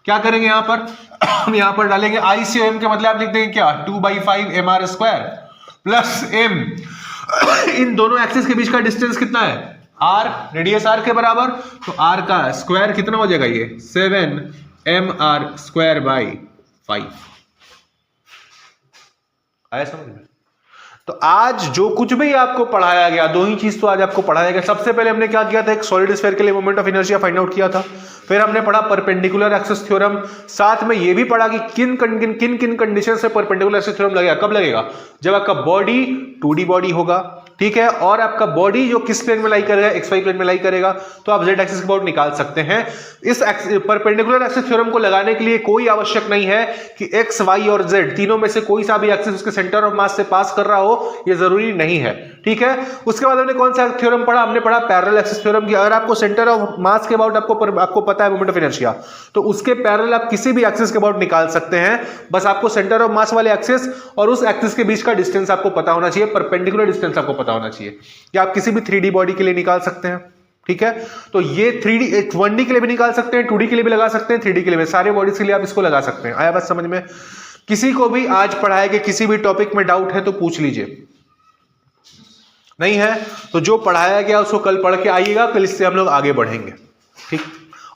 क्या करेंगे यहां पर? हम यहां पर डालेंगे ICOM के मतलब आप लिख देंगे क्या? 2/5 mr² प्लस m। इन दोनों एक्सिस के बीच का डिस्टेंस कितना है? r, रेडियस r के बराबर। तो r का स्क्वायर कितना हो जाएगा? ये 7 mr²/5 आया समझ में? तो आज जो कुछ भी आपको पढ़ाया गया, दो ही चीज तो आज आपको पढ़ाया गया। सबसे पहले हमने क्या किया था? एक सॉलिड स्फीयर के लिए moment of inertia find out किया था। फिर हमने पढ़ा परपेंडिकुलर एक्सिस थ्योरम, साथ में ये भी पढ़ा कि किन किन कंडीशन से परपेंडिकुलर एक्सिस थ्योरम लगेगा। कब लगेगा? जब आपका बॉडी 2D बॉडी होगा, ठीक है, और आपका बॉडी जो किस प्लेन में लाई करेगा? XY प्लेन में लाई करेगा, तो आप z एक्सिस के अबाउट निकाल सकते हैं। इस परपेंडिकुलर एक्सिस थ्योरम को लगाने के लिए कोई आवश्यक नहीं है कि x, y और z तीनों में से कोई सा भी एक्सिस उसके सेंटर ऑफ मास से पास कर रहा हो, ये जरूरी नहीं है, ठीक है। उसके बाद हमने कौन सा थ्योरम पढ़ा? हमने पढ़ा पैरेलल एक्सिस थ्योरम की। अगर आपको सेंटर ऑफ मास के अबाउट आपको पता है मोमेंट ऑफ इनर्शिया, तो उसके पैरेलल आप किसी भी एक्सिस के अबाउट निकाल सकते हैं। बस आपको सेंटर ऑफ मास वाले एक्सिस और उस एक्सिस के बीच का डिस्टेंस आपको पता होना चाहिए, परपेंडिकुलर डिस्टेंस आपको पता होना चाहिए। या आप किसी भी 3D बॉडी के लिए निकाल सकते हैं, ठीक है। तो ये 1D के लिए भी निकाल सकते हैं, 2D के लिए भी लगा सकते हैं, 3D के लिए भी, सारे बॉडीज के लिए आप इसको लगा सकते हैं। आया बात समझ में? किसी को भी आज पढ़ाए गए किसी भी टॉपिक में डाउट है तो पूछ लीजिए, नहीं है तो जो पढ़ाया गया उसको कल पढ़ के आइएगा, कल इससे हम लोग आगे बढ़ेंगे, ठीक।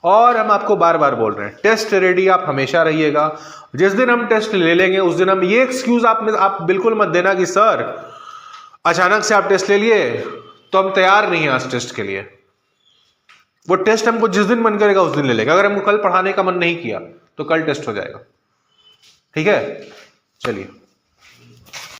और हम आपको बार बार बोल रहे हैं, टेस्ट रेडी आप हमेशा रहिएगा। जिस दिन हम टेस्ट ले लेंगे उस दिन हम ये एक्सक्यूज आप बिल्कुल मत देना कि सर अचानक से आप टेस्ट ले लिए तो हम तैयार नहीं हैं आज टेस्ट के लिए। वो टेस्ट हमको जिस दिन मन करेगा उस दिन ले लेगा। अगर हमको कल पढ़ाने का मन नहीं किया तो कल टेस्ट हो जाएगा, ठीक है। चलिए।